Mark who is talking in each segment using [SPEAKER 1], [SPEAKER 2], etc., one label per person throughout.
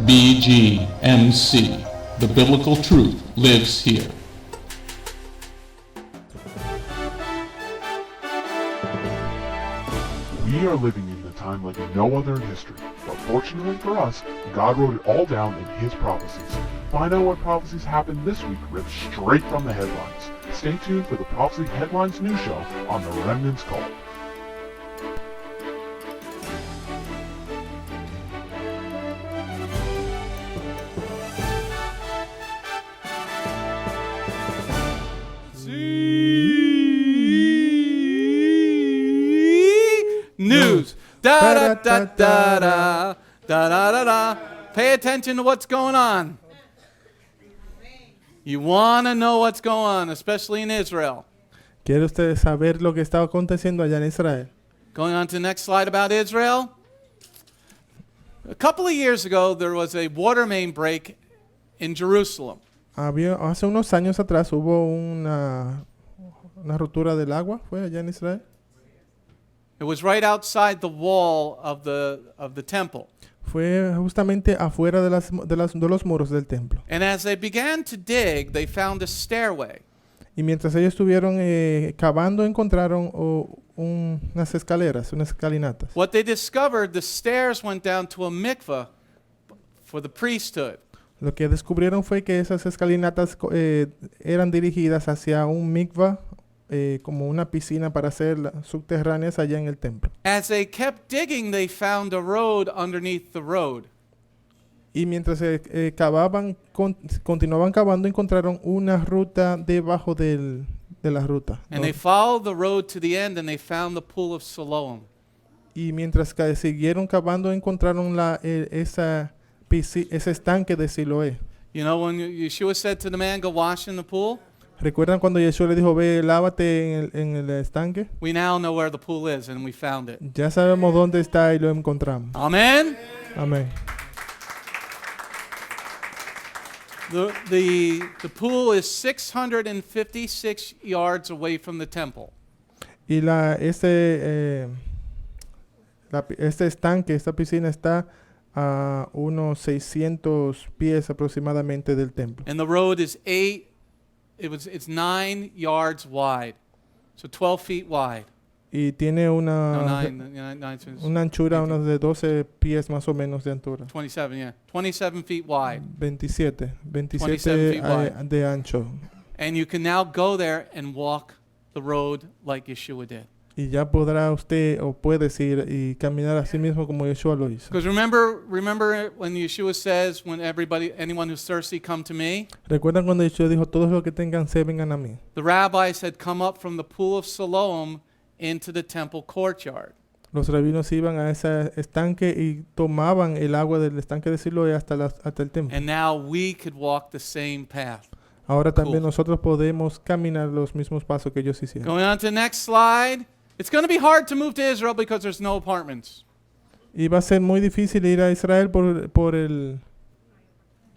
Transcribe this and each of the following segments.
[SPEAKER 1] Bgmc. The biblical truth lives here.
[SPEAKER 2] We are living in a time like no other in history, but fortunately for us, God wrote it all down in His prophecies. Find out what prophecies happened this week ripped straight from the headlines. Stay tuned for the Prophecy Headlines news show on the Remnant's Call.
[SPEAKER 3] News. Da da da da da da da da da. Pay attention to what's going on. You want to know what's going on, especially in Israel.
[SPEAKER 4] ¿Quiere usted saber lo que está aconteciendo allá en Israel?
[SPEAKER 3] Going on to the next slide about Israel. A couple of years ago, there was a water main break in Jerusalem.
[SPEAKER 4] Hace unos años atrás hubo una ruptura del agua, ¿fue allá en Israel?
[SPEAKER 3] It was right outside the wall of the temple.
[SPEAKER 4] Fue justamente afuera de los muros del templo.
[SPEAKER 3] And as they began to dig, they found a stairway.
[SPEAKER 4] Y mientras ellos estuvieron cavando, encontraron unas escaleras, unas escalinatas.
[SPEAKER 3] What they discovered, the stairs went down to a mikveh for the priesthood.
[SPEAKER 4] Lo que descubrieron fue que esas escalinatas eran dirigidas hacia un mikvah, como una piscina para hacer subterráneas allá en el templo.
[SPEAKER 3] As they kept digging, they found a road underneath the road.
[SPEAKER 4] Y mientras continuaban cavando, encontraron una ruta debajo de la ruta.
[SPEAKER 3] And they followed the road to the end, and they found the pool of Siloam.
[SPEAKER 4] Y mientras siguieron cavando, encontraron ese estanque de Siloé.
[SPEAKER 3] You know, when Yeshua said to the man, "Go wash in the pool,"
[SPEAKER 4] ¿Recuerdan cuando Yeshua le dijo, ve, lávate en el estanque?
[SPEAKER 3] we now know where the pool is, and we found it.
[SPEAKER 4] Ya sabemos dónde está y lo encontramos.
[SPEAKER 3] Amen.
[SPEAKER 4] Amén.
[SPEAKER 3] The pool is 656 yards away from the temple.
[SPEAKER 4] Y este estanque, esta piscina está a unos 600 pies aproximadamente del templo.
[SPEAKER 3] And the road is it's 9 yards wide, so 12 feet wide.
[SPEAKER 4] Y tiene
[SPEAKER 3] No,
[SPEAKER 4] una anchura unos de 12 pies más o menos de altura.
[SPEAKER 3] 27, yeah. 27 feet wide.
[SPEAKER 4] 27
[SPEAKER 3] feet wide.
[SPEAKER 4] De ancho.
[SPEAKER 3] And you can now go there and walk the road like Yeshua did.
[SPEAKER 4] Y ya podrá usted o puedes ir y caminar así mismo como Yeshua lo hizo.
[SPEAKER 3] Because remember when Yeshua says, when anyone who's thirsty, come to me?
[SPEAKER 4] ¿Recuerdan cuando Yeshua dijo, todos los que tengan sed vengan a mí?
[SPEAKER 3] The rabbis had come up from the pool of Siloam into the temple courtyard.
[SPEAKER 4] Los rabinos iban a ese estanque y tomaban el agua del estanque de Siloé hasta el templo.
[SPEAKER 3] And now we could walk the same path.
[SPEAKER 4] Ahora también nosotros podemos caminar los mismos pasos que ellos hicieron.
[SPEAKER 3] Going on to the next slide. It's going to be hard to move to Israel because there's no apartments.
[SPEAKER 4] Y va a ser muy difícil ir a Israel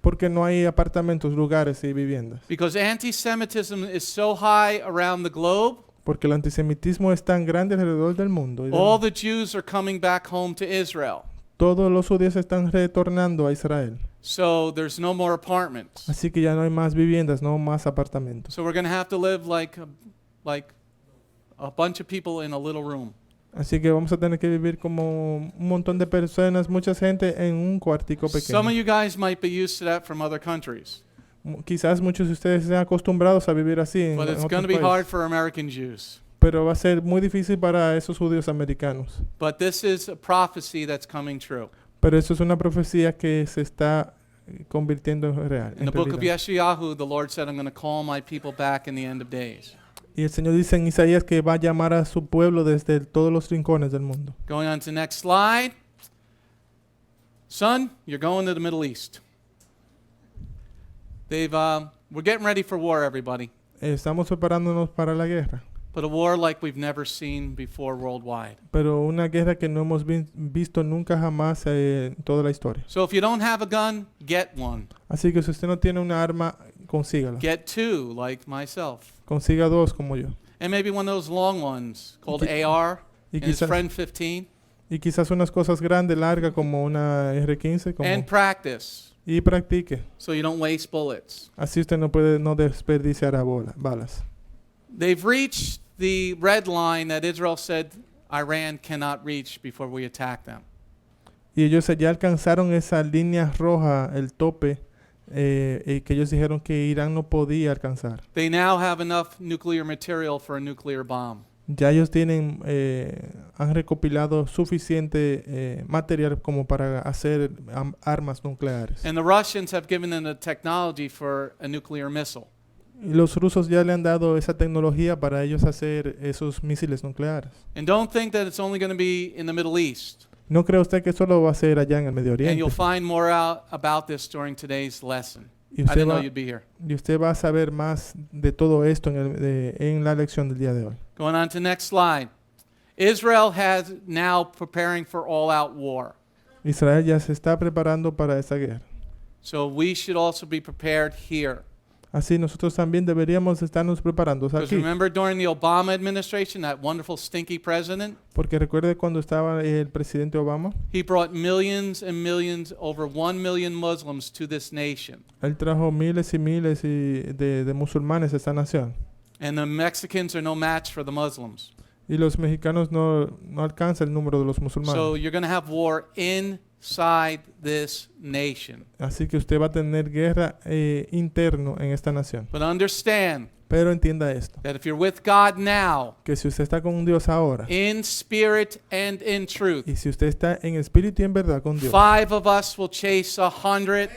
[SPEAKER 4] porque no hay apartamentos, lugares y viviendas.
[SPEAKER 3] Because anti-Semitism is so high around the globe.
[SPEAKER 4] Porque el antisemitismo es tan grande alrededor del mundo.
[SPEAKER 3] All the Jews are coming back home to Israel.
[SPEAKER 4] Todos los judíos están retornando a Israel.
[SPEAKER 3] So there's no more apartments.
[SPEAKER 4] Así que ya no hay más viviendas, no más apartamentos.
[SPEAKER 3] So we're going to have to live like a bunch of people in a little room.
[SPEAKER 4] Así que vamos a tener que vivir como un montón de personas, mucha gente en un cuartico pequeño.
[SPEAKER 3] Some of you guys might be used to that from other countries.
[SPEAKER 4] Quizás muchos de ustedes estén acostumbrados a vivir así en
[SPEAKER 3] But it's
[SPEAKER 4] otros
[SPEAKER 3] going to be
[SPEAKER 4] países.
[SPEAKER 3] hard for American Jews.
[SPEAKER 4] Pero va a ser muy difícil para esos judíos americanos.
[SPEAKER 3] But this is a prophecy that's coming true.
[SPEAKER 4] Pero eso es una profecía que se está convirtiendo en real.
[SPEAKER 3] In the book of Yeshayahu, the Lord said, I'm going to call my people back in the end of days.
[SPEAKER 4] Y el Señor dice en Isaías que va a llamar a su pueblo desde todos los rincones del mundo.
[SPEAKER 3] Going on to the next slide. Son, you're going to the Middle East. We're getting ready for war, everybody.
[SPEAKER 4] Estamos preparándonos para la guerra.
[SPEAKER 3] But a war like we've never seen before worldwide.
[SPEAKER 4] Pero una guerra que no hemos visto nunca jamás en toda la historia.
[SPEAKER 3] So if you don't have a gun, get one.
[SPEAKER 4] Así que si usted no tiene una arma, consígala.
[SPEAKER 3] Get two, like myself.
[SPEAKER 4] Consiga dos como yo.
[SPEAKER 3] And maybe one of those long ones called AR and his friend 15.
[SPEAKER 4] Y quizás unas cosas grandes, largas, como una R-15,
[SPEAKER 3] and practice
[SPEAKER 4] y practique.
[SPEAKER 3] so you don't waste bullets.
[SPEAKER 4] Así usted no desperdiciará balas.
[SPEAKER 3] They've reached the red line that Israel said Iran cannot reach before we attack them.
[SPEAKER 4] Y ellos ya alcanzaron esa línea roja, el tope, que ellos dijeron que Irán no podía alcanzar.
[SPEAKER 3] They now have enough nuclear material for a nuclear bomb.
[SPEAKER 4] Ya ellos han recopilado suficiente material como para hacer armas nucleares.
[SPEAKER 3] And the Russians have given them the technology for a nuclear missile.
[SPEAKER 4] Y los rusos ya le han dado esa tecnología para ellos hacer esos misiles nucleares.
[SPEAKER 3] And don't think that it's only going to be in the Middle East.
[SPEAKER 4] No cree usted que solo va a ser allá en el Medio
[SPEAKER 3] And
[SPEAKER 4] Oriente.
[SPEAKER 3] you'll find more out about this during today's lesson.
[SPEAKER 4] Y
[SPEAKER 3] I
[SPEAKER 4] usted,
[SPEAKER 3] didn't know
[SPEAKER 4] va,
[SPEAKER 3] you'd be here.
[SPEAKER 4] y usted va a saber más de todo esto en la lección del día de hoy.
[SPEAKER 3] Going on to the next slide. Israel has now preparing for all-out war.
[SPEAKER 4] Israel ya se está preparando para esa guerra.
[SPEAKER 3] So we should also be prepared here.
[SPEAKER 4] Así nosotros también deberíamos estarnos preparando
[SPEAKER 3] Because
[SPEAKER 4] aquí.
[SPEAKER 3] remember during the Obama administration, that wonderful stinky president,
[SPEAKER 4] Porque recuerde cuando estaba el presidente Obama,
[SPEAKER 3] he brought millions and millions, over 1 million Muslims to this nation.
[SPEAKER 4] él trajo miles y miles de musulmanes a esta nación.
[SPEAKER 3] And the Mexicans are no match for the Muslims.
[SPEAKER 4] Y los mexicanos no alcanzan el número de los musulmanes.
[SPEAKER 3] So you're going to have war inside this nation.
[SPEAKER 4] Así que usted va a tener guerra interno en esta nación.
[SPEAKER 3] But understand
[SPEAKER 4] Pero entienda esto,
[SPEAKER 3] that if you're with God now,
[SPEAKER 4] que si usted está con Dios ahora,
[SPEAKER 3] in spirit and in truth,
[SPEAKER 4] y si usted está en espíritu y en verdad con Dios,
[SPEAKER 3] 5 of us will chase 100,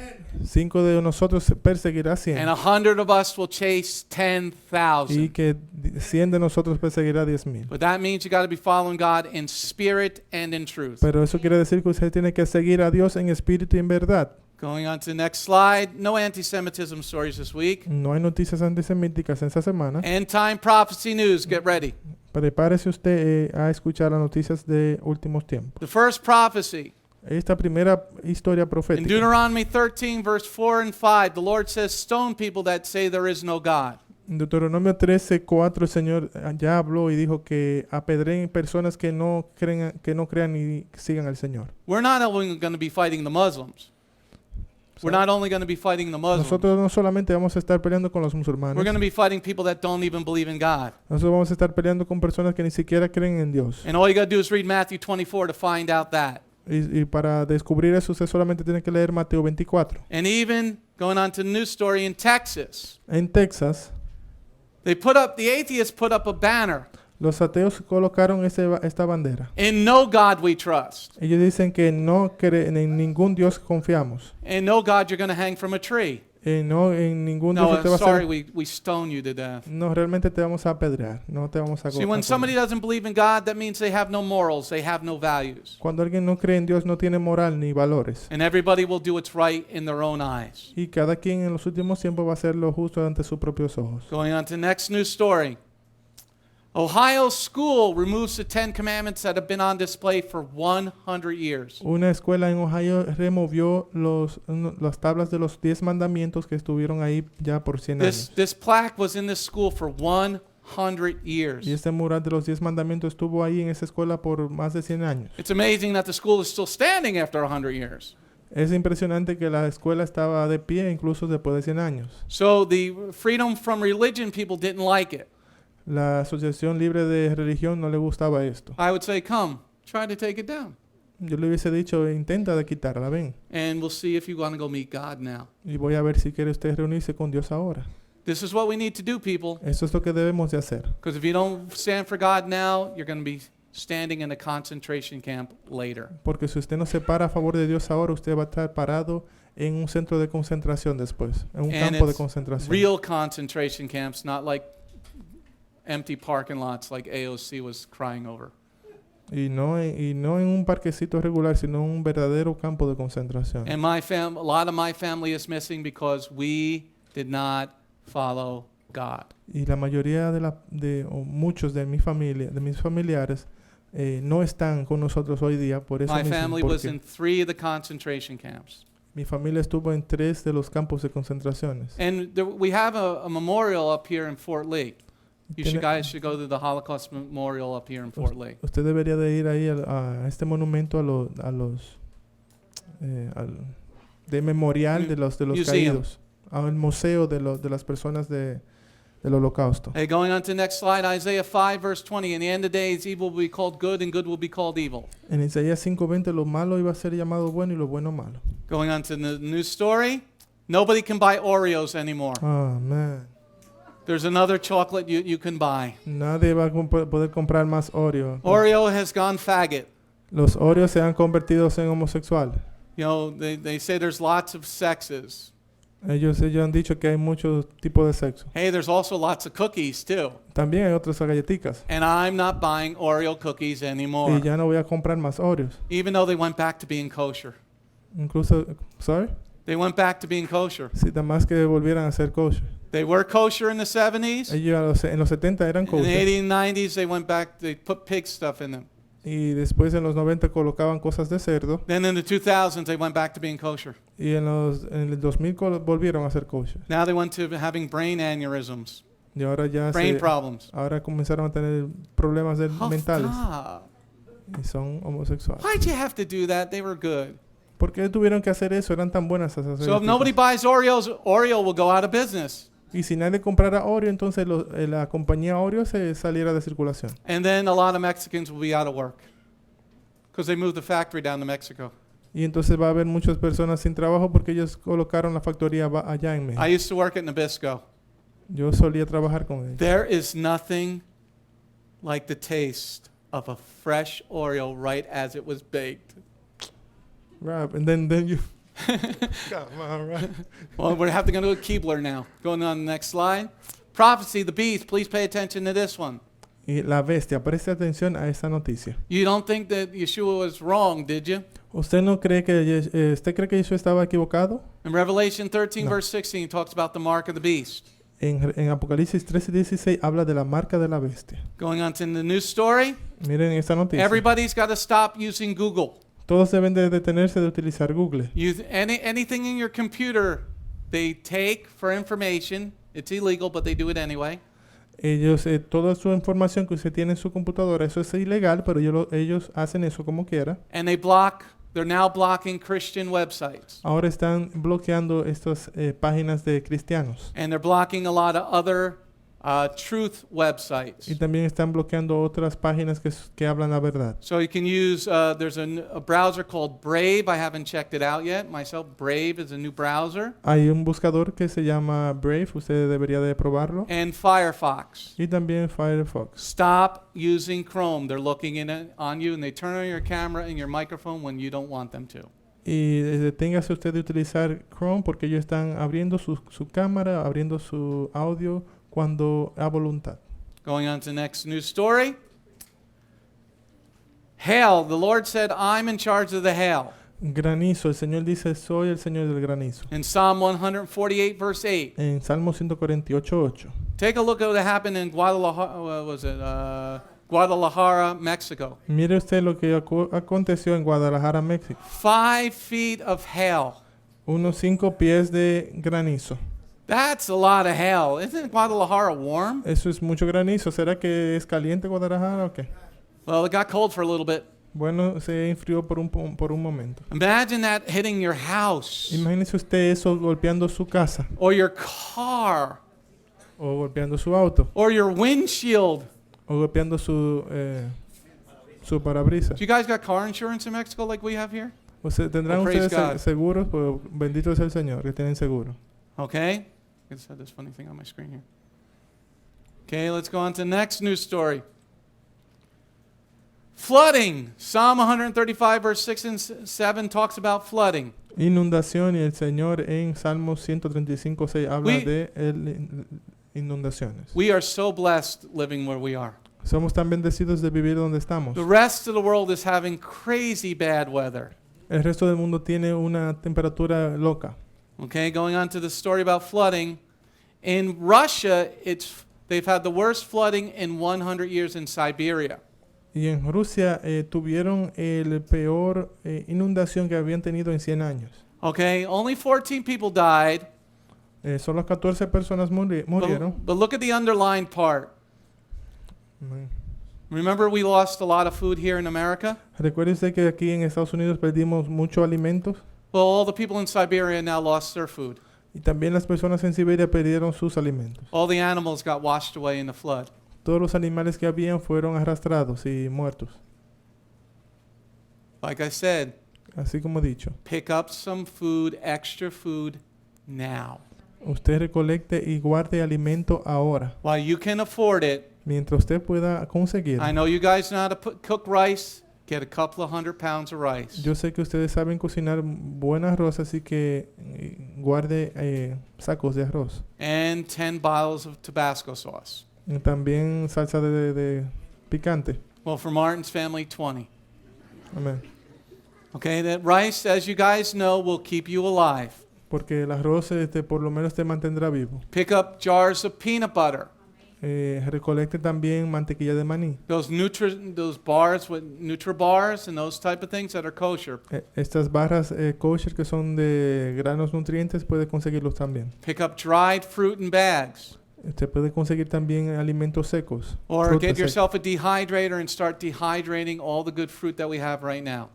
[SPEAKER 4] 5 de nosotros se perseguirá
[SPEAKER 3] and
[SPEAKER 4] 100,
[SPEAKER 3] 100 of us will chase
[SPEAKER 4] y
[SPEAKER 3] 10,000.
[SPEAKER 4] que 100 de nosotros perseguirá 10,000.
[SPEAKER 3] But that means you got to be following God in spirit and in truth.
[SPEAKER 4] Pero eso quiere decir que usted tiene que seguir a Dios en espíritu y en verdad.
[SPEAKER 3] Going on to the next slide. No anti-Semitism stories this week.
[SPEAKER 4] No hay noticias antisemíticas en esta semana.
[SPEAKER 3] End time prophecy news. Get ready.
[SPEAKER 4] Prepárese usted a escuchar las noticias de últimos tiempos.
[SPEAKER 3] The first prophecy.
[SPEAKER 4] Esta primera historia
[SPEAKER 3] In
[SPEAKER 4] profética.
[SPEAKER 3] Deuteronomy 13, verse 4 and 5, the Lord says, stone people that say there is no God.
[SPEAKER 4] En Deuteronomio 13:4 el Señor ya habló y dijo que apedreen personas que no crean ni sigan al Señor.
[SPEAKER 3] We're not only going to be fighting the Muslims. We're not only going to be fighting the Muslims.
[SPEAKER 4] Nosotros no solamente vamos a estar peleando con los musulmanes.
[SPEAKER 3] We're going to be fighting people that don't even believe in God.
[SPEAKER 4] Nosotros vamos a estar peleando con personas que ni siquiera creen en Dios.
[SPEAKER 3] And all you got to do is read Matthew 24 to find out that.
[SPEAKER 4] Y para descubrir eso usted solamente tiene que leer Mateo 24.
[SPEAKER 3] And even going on to the news story in Texas,
[SPEAKER 4] En Texas,
[SPEAKER 3] the atheists put up a banner.
[SPEAKER 4] los ateos colocaron esta bandera.
[SPEAKER 3] In no God we trust.
[SPEAKER 4] Ellos dicen que no creen en ningún Dios confiamos.
[SPEAKER 3] In no God you're going to hang from a tree.
[SPEAKER 4] No en ningún Dios
[SPEAKER 3] No,
[SPEAKER 4] te va a
[SPEAKER 3] sorry,
[SPEAKER 4] hacer.
[SPEAKER 3] we stone you to death.
[SPEAKER 4] No, realmente te vamos a apedrear. No te vamos a
[SPEAKER 3] See, when somebody doesn't believe in God, that means they have no morals, they have no values.
[SPEAKER 4] Cuando alguien no cree en Dios no tiene moral ni valores.
[SPEAKER 3] And everybody will do what's right in their own eyes.
[SPEAKER 4] Y cada quien en los últimos tiempos va a hacer lo justo ante sus propios ojos.
[SPEAKER 3] Going on to the next news story. Ohio school removes the 10 commandments that have been on display for 100 years.
[SPEAKER 4] Una escuela en Ohio removió las tablas de los 10 mandamientos que estuvieron ahí ya por 100 años.
[SPEAKER 3] This plaque was in this school for 100 years.
[SPEAKER 4] Y este mural de los 10 mandamientos estuvo ahí en esa escuela por más de 100 años.
[SPEAKER 3] It's amazing that the school is still standing after 100 years.
[SPEAKER 4] Es impresionante que la escuela estaba de pie incluso después de 100 años.
[SPEAKER 3] So the freedom from religion people didn't like it.
[SPEAKER 4] La Asociación Libre de Religión no le gustaba esto.
[SPEAKER 3] I would say, come, try to take it down.
[SPEAKER 4] Yo le hubiese dicho, intenta de quitarla, ven.
[SPEAKER 3] And we'll see if you want to go meet God now.
[SPEAKER 4] Y voy a ver si quiere usted reunirse con Dios ahora.
[SPEAKER 3] This is what we need to do, people.
[SPEAKER 4] Eso es lo que debemos de hacer.
[SPEAKER 3] Because if you don't stand for God now, you're going to be standing in a concentration camp later.
[SPEAKER 4] Porque si usted no se para a favor de Dios ahora, usted va a estar parado en un centro de concentración después, en un
[SPEAKER 3] And
[SPEAKER 4] campo de
[SPEAKER 3] it's
[SPEAKER 4] concentración.
[SPEAKER 3] real concentration camps, not like empty parking lots like AOC was crying over.
[SPEAKER 4] Y no en un parquecito regular, sino en un verdadero campo de concentración.
[SPEAKER 3] And a lot of my family is missing because we did not follow God.
[SPEAKER 4] Y la mayoría o muchos de mi familia, de mis familiares, no están con nosotros hoy día por eso
[SPEAKER 3] My
[SPEAKER 4] mismo,
[SPEAKER 3] family was
[SPEAKER 4] porque
[SPEAKER 3] in 3 of the concentration camps.
[SPEAKER 4] mi familia estuvo en 3 de los campos de concentraciones.
[SPEAKER 3] And we have a memorial up here in Fort Lee. Guys should go to the Holocaust Memorial up here in Fort Lee.
[SPEAKER 4] Usted debería de ir ahí a este monumento a los de memorial de los
[SPEAKER 3] Museum.
[SPEAKER 4] caídos, al museo de las personas del holocausto.
[SPEAKER 3] Hey, going on to the next slide, Isaiah 5 verse 20. In the end of days, evil will be called good and good will be called evil.
[SPEAKER 4] En Isaías 5:20 lo malo iba a ser llamado bueno y lo bueno malo.
[SPEAKER 3] Going on to the news story, nobody can buy Oreos anymore.
[SPEAKER 4] Oh, man.
[SPEAKER 3] There's another chocolate you can buy.
[SPEAKER 4] Nadie va a poder comprar más Oreo.
[SPEAKER 3] Oreo has gone faggot.
[SPEAKER 4] Los Oreos se han convertido en homosexuales.
[SPEAKER 3] You know, they say there's lots of sexes.
[SPEAKER 4] Ellos han dicho que hay muchos tipos de sexo.
[SPEAKER 3] Hey, there's also lots of cookies too.
[SPEAKER 4] También hay otras galletitas.
[SPEAKER 3] And I'm not buying Oreo cookies anymore.
[SPEAKER 4] Y ya no voy a comprar más Oreos.
[SPEAKER 3] Even though they went back to being kosher.
[SPEAKER 4] Incluso, sorry?
[SPEAKER 3] They went back to being kosher.
[SPEAKER 4] Sí, nada más que volvieran a ser kosher.
[SPEAKER 3] They were kosher in the 70s.
[SPEAKER 4] Ellos en los 70 eran
[SPEAKER 3] In the
[SPEAKER 4] kosher.
[SPEAKER 3] 80s and 90s, they went back, they put pig stuff in them.
[SPEAKER 4] Y después en los 90 colocaban cosas de cerdo.
[SPEAKER 3] Then in the 2000s, they went back to being kosher.
[SPEAKER 4] Y en el 2000 volvieron a ser kosher.
[SPEAKER 3] Now they went to having brain aneurysms,
[SPEAKER 4] Y ahora ya
[SPEAKER 3] brain problems.
[SPEAKER 4] ahora comenzaron a tener problemas
[SPEAKER 3] Oh,
[SPEAKER 4] mentales.
[SPEAKER 3] stop.
[SPEAKER 4] Y son homosexuales.
[SPEAKER 3] Why'd you have to do that? They were good.
[SPEAKER 4] ¿Por qué tuvieron que hacer eso? Eran tan buenas esas
[SPEAKER 3] So if nobody buys Oreos, Oreo will go out of business.
[SPEAKER 4] Y si nadie comprara Oreo, entonces la compañía Oreo se saliera de circulación.
[SPEAKER 3] And then a lot of Mexicans will be out of work because they moved the factory down to Mexico.
[SPEAKER 4] Y entonces va a haber muchas personas sin trabajo porque ellos colocaron la factoría allá en México.
[SPEAKER 3] I used to work at Nabisco.
[SPEAKER 4] Yo solía trabajar con ellos.
[SPEAKER 3] There is nothing like the taste of a fresh Oreo right as it was baked.
[SPEAKER 4] Right, and then you... Come on, right.
[SPEAKER 3] Well, we have to go to a Keebler now. Going on the next slide. Prophecy, the beast. Please pay attention to this one.
[SPEAKER 4] Y la bestia, preste atención a esta noticia.
[SPEAKER 3] You don't think that Yeshua was wrong, did you?
[SPEAKER 4] ¿Usted cree que Jesús estaba equivocado?
[SPEAKER 3] In Revelation 13,
[SPEAKER 4] No.
[SPEAKER 3] verse 16, talks about the mark of the beast.
[SPEAKER 4] En Apocalipsis 13:16 habla de la marca de la bestia.
[SPEAKER 3] Going on to the news story.
[SPEAKER 4] Miren esta noticia.
[SPEAKER 3] Everybody's got to stop using Google.
[SPEAKER 4] Todos deben de detenerse de utilizar Google.
[SPEAKER 3] Anything in your computer they take for information. It's illegal, but they do it anyway.
[SPEAKER 4] Ellos, toda su información que usted tiene en su computadora, eso es ilegal, pero ellos hacen eso como quiera.
[SPEAKER 3] And they're now blocking Christian websites.
[SPEAKER 4] Ahora están bloqueando estas páginas de cristianos.
[SPEAKER 3] And they're blocking a lot of other truth websites.
[SPEAKER 4] Y también están bloqueando otras páginas que hablan la verdad.
[SPEAKER 3] So you can use, there's a browser called Brave. I haven't checked it out yet. Myself, Brave is a new browser.
[SPEAKER 4] Hay un buscador que se llama Brave, usted debería de probarlo.
[SPEAKER 3] And Firefox.
[SPEAKER 4] Y también Firefox.
[SPEAKER 3] Stop using Chrome. They're looking on you and they turn on your camera and your microphone when you don't want them to.
[SPEAKER 4] Y deténgase usted de utilizar Chrome porque ellos están abriendo su cámara, abriendo su audio cuando a voluntad.
[SPEAKER 3] Going on to the next news story. Hail, the Lord said, I'm in charge of the hail.
[SPEAKER 4] Granizo, el Señor dice, soy el Señor del granizo.
[SPEAKER 3] In Psalm 148, verse 8.
[SPEAKER 4] En Salmo 148:8.
[SPEAKER 3] Take a look at what happened in Guadalajara, Mexico.
[SPEAKER 4] Mire usted lo que aconteció en Guadalajara, México.
[SPEAKER 3] 5 feet of hail.
[SPEAKER 4] Unos 5 pies de granizo.
[SPEAKER 3] That's a lot of hail. Isn't Guadalajara warm?
[SPEAKER 4] Eso es mucho granizo. ¿Será que es caliente Guadalajara o qué?
[SPEAKER 3] Well, it got cold for a little bit.
[SPEAKER 4] Bueno, se enfrió por un momento.
[SPEAKER 3] Imagine that hitting your house
[SPEAKER 4] Imagínese usted eso golpeando su casa
[SPEAKER 3] or your car
[SPEAKER 4] o golpeando su auto
[SPEAKER 3] or your windshield.
[SPEAKER 4] o golpeando su parabrisas.
[SPEAKER 3] Do you guys got car insurance in Mexico like we have here?
[SPEAKER 4] O sea, ¿tendrán
[SPEAKER 3] Oh, praise
[SPEAKER 4] ustedes
[SPEAKER 3] God.
[SPEAKER 4] seguros? Pues bendito es el Señor que tienen seguro.
[SPEAKER 3] Okay. I just had this funny thing on my screen here. Okay, let's go on to the next news story. Flooding. Psalm 135, verse 6 and 7 talks about flooding.
[SPEAKER 4] Inundación, y el Señor en Salmo 135:6 habla
[SPEAKER 3] We-
[SPEAKER 4] de inundaciones.
[SPEAKER 3] We are so blessed living where we are.
[SPEAKER 4] Somos tan bendecidos de vivir donde estamos.
[SPEAKER 3] The rest of the world is having crazy bad weather.
[SPEAKER 4] El resto del mundo tiene una temperatura loca.
[SPEAKER 3] Okay, going on to the story about flooding. In Russia, they've had the worst flooding in 100 years in Siberia.
[SPEAKER 4] Y en Rusia tuvieron el peor inundación que habían tenido en 100 años.
[SPEAKER 3] Okay, only 14 people died.
[SPEAKER 4] Solo 14 personas murieron.
[SPEAKER 3] But look at the underlined part.
[SPEAKER 4] Amén.
[SPEAKER 3] Remember we lost a lot of food here in America?
[SPEAKER 4] ¿Recuerda usted que aquí en Estados Unidos perdimos muchos alimentos?
[SPEAKER 3] Well, all the people in Siberia now lost their food.
[SPEAKER 4] Y también las personas en Siberia perdieron sus alimentos.
[SPEAKER 3] All the animals got washed away in the flood.
[SPEAKER 4] Todos los animales que habían fueron arrastrados y muertos.
[SPEAKER 3] Like I said,
[SPEAKER 4] Así como he dicho,
[SPEAKER 3] pick up some food, extra food, now.
[SPEAKER 4] usted recolecte y guarde alimento ahora.
[SPEAKER 3] While you can afford it,
[SPEAKER 4] Mientras usted pueda conseguir.
[SPEAKER 3] I know you guys know how to cook rice. Get a couple of 100 pounds of rice.
[SPEAKER 4] Yo sé que ustedes saben cocinar buen arroz, así que guarde sacos de arroz.
[SPEAKER 3] And 10 bottles of Tabasco sauce.
[SPEAKER 4] Y también salsa de picante.
[SPEAKER 3] Well, for Martin's family, 20.
[SPEAKER 4] Amén.
[SPEAKER 3] Okay, that rice, as you guys know, will keep you alive.
[SPEAKER 4] Porque el arroz por lo menos te mantendrá vivo.
[SPEAKER 3] Pick up jars of peanut butter.
[SPEAKER 4] Recolecte también mantequilla de maní.
[SPEAKER 3] Those bars with Nutri-Bars and those type of things that are kosher.
[SPEAKER 4] Estas barras kosher que son de granos nutrientes puede conseguirlos también.
[SPEAKER 3] Pick up dried fruit in bags.
[SPEAKER 4] Usted puede conseguir también alimentos secos.
[SPEAKER 3] Or
[SPEAKER 4] frutas
[SPEAKER 3] get
[SPEAKER 4] secas.
[SPEAKER 3] yourself a dehydrator and start dehydrating all the good fruit that we have right now.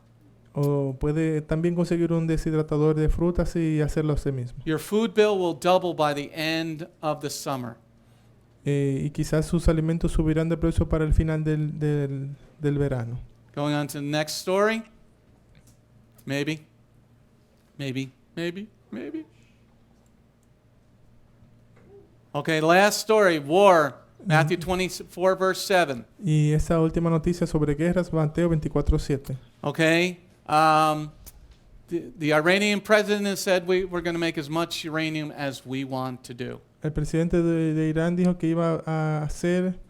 [SPEAKER 4] O puede también conseguir un deshidratador de frutas y hacerlo usted mismo.
[SPEAKER 3] Your food bill will double by the end of the summer.
[SPEAKER 4] Y quizás sus alimentos subirán de precio para el final del verano.
[SPEAKER 3] Going on to the next story. Maybe. Okay, last story, war. Matthew 24, verse 7.
[SPEAKER 4] Y esta última noticia sobre guerras, Mateo 24:7.
[SPEAKER 3] Okay. The Iranian president has said we're going to make as much uranium as we want to do.
[SPEAKER 4] El presidente de Irán dijo que iba a hacer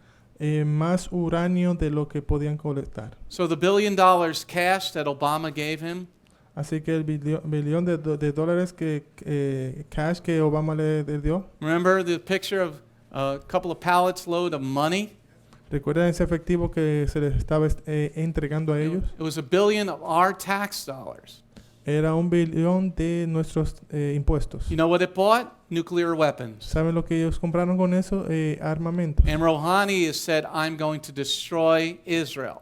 [SPEAKER 4] más uranio de lo que podían colectar.
[SPEAKER 3] So the $1 billion cash that Obama gave him,
[SPEAKER 4] Así que el billón de dólares cash que Obama le dio.
[SPEAKER 3] remember the picture of a couple of pallets load of money?
[SPEAKER 4] ¿Recuerdan ese efectivo que se les estaba entregando a ellos?
[SPEAKER 3] It was $1 billion of our tax dollars.
[SPEAKER 4] Era $1 billón de nuestros impuestos.
[SPEAKER 3] You know what it bought? Nuclear weapons.
[SPEAKER 4] ¿Saben lo que ellos compraron con eso? Armamento.
[SPEAKER 3] And Rouhani has said, I'm going to destroy Israel.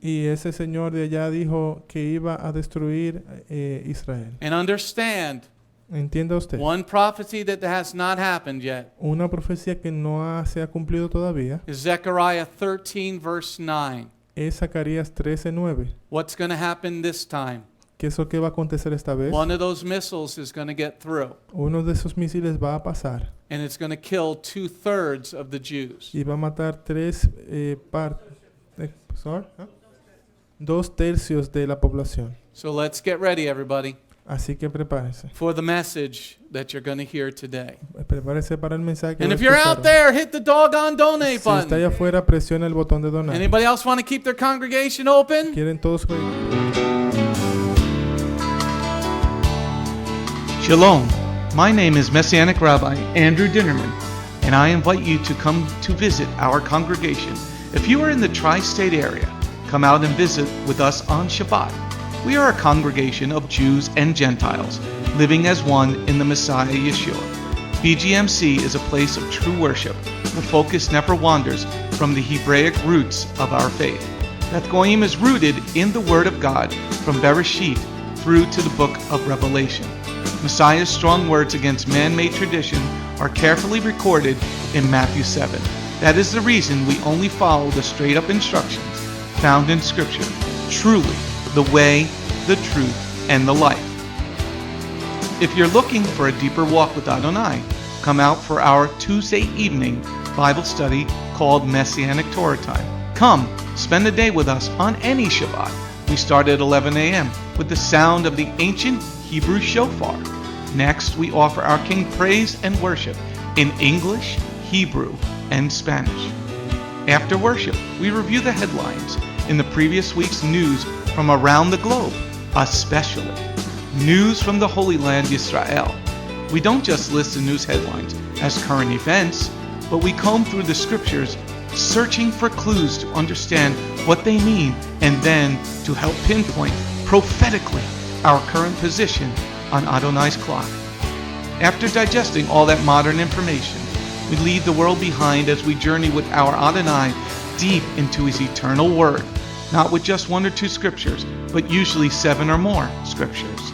[SPEAKER 4] Y ese señor de allá dijo que iba a destruir Israel.
[SPEAKER 3] And understand,
[SPEAKER 4] ¿Entiende usted?
[SPEAKER 3] one prophecy that has not happened yet
[SPEAKER 4] Una profecía que no se ha cumplido todavía
[SPEAKER 3] is Zechariah 13, verse 9.
[SPEAKER 4] es Zacarías 13:9.
[SPEAKER 3] What's going to happen this time?
[SPEAKER 4] ¿Qué es lo que va a acontecer esta vez?
[SPEAKER 3] One of those missiles is going to get through,
[SPEAKER 4] Uno de esos misiles va a pasar
[SPEAKER 3] and it's going to kill 2/3 of the Jews.
[SPEAKER 4] y va a matar 2/3 de la población.
[SPEAKER 3] So let's get ready, everybody,
[SPEAKER 4] Así que prepárese.
[SPEAKER 3] for the message that you're going to hear today.
[SPEAKER 4] Prepárese para el mensaje. que
[SPEAKER 3] And
[SPEAKER 4] va a
[SPEAKER 3] if you're
[SPEAKER 4] escuchar
[SPEAKER 3] out
[SPEAKER 4] hoy.
[SPEAKER 3] there, hit the doggone donate
[SPEAKER 4] Si está allá
[SPEAKER 3] button.
[SPEAKER 4] afuera, presiona el botón de donar.
[SPEAKER 3] Anybody else want to keep their congregation open?
[SPEAKER 4] ¿Quieren todos?
[SPEAKER 5] Shalom. My name is Messianic Rabbi Andrew Dinnerman, and I invite you to come to visit our congregation. If you are in the tri-state area, come out and visit with us on Shabbat. We are a congregation of Jews and Gentiles, living as one in the Messiah Yeshua. Bgmc is a place of true worship. The focus never wanders from the Hebraic roots of our faith. Beth Goyim is rooted in the Word of God from Bereshit through to the book of Revelation. Messiah's strong words against man-made tradition are carefully recorded in Matthew 7. That is the reason we only follow the straight-up instructions found in Scripture. Truly, the way, the truth, and the life. If you're looking for a deeper walk with Adonai, come out for our Tuesday evening Bible study called Messianic Torah Time. Come, spend a day with us on any Shabbat. We start at 11 a.m. with the sound of the ancient Hebrew shofar. Next, we offer our King praise and worship in English, Hebrew, and Spanish. After worship, we review the headlines in the previous week's news from around the globe, especially news from the Holy Land, Israel. We don't just list the news headlines as current events, but we comb through the scriptures, searching for clues to understand what they mean and then to help pinpoint prophetically our current position on Adonai's clock. After digesting all that modern information, we leave the world behind as we journey with our Adonai deep into His eternal Word, not with just 1 or 2 scriptures, but usually 7 or more scriptures.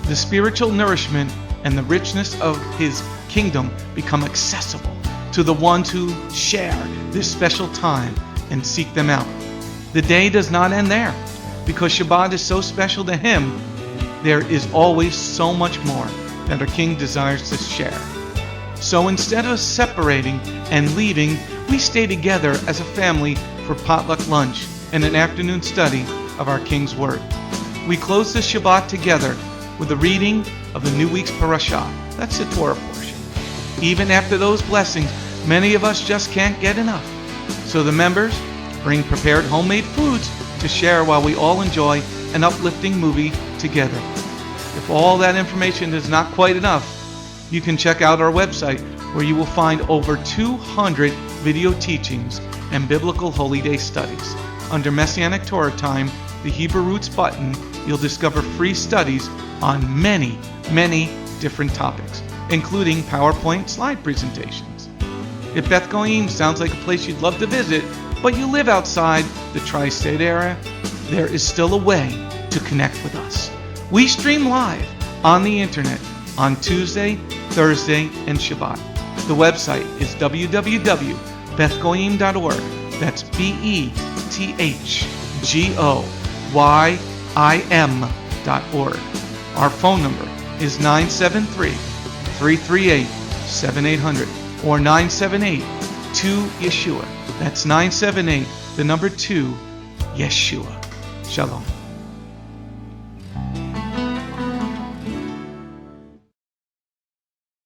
[SPEAKER 5] The spiritual nourishment and the richness of His kingdom become accessible to the ones who share this special time and seek them out. The day does not end there. Because Shabbat is so special to Him, there is always so much more that our King desires to share. So instead of separating and leaving, we stay together as a family for potluck lunch and an afternoon study of our King's Word. We close the Shabbat together with the reading of the new week's parashah. That's the Torah portion. Even after those blessings, many of us just can't get enough. So the members bring prepared homemade foods to share while we all enjoy an uplifting movie together. If all that information is not quite enough, you can check out our website where you will find over 200 video teachings and biblical holy day studies. Under Messianic Torah Time, the Hebrew Roots button, you'll discover free studies on many, many different topics, including PowerPoint slide presentations. If Beth Goyim sounds like a place you'd love to visit, but you live outside the tri-state area, there is still a way to connect with us. We stream live on the internet on Tuesday, Thursday, and Shabbat. The website is www.bethgoyim.org. That's BETHGOYIM.org. Our phone number is 973-338-7800 or 978-2-YESHUA. That's 978, the number 2, Yeshua. Shalom.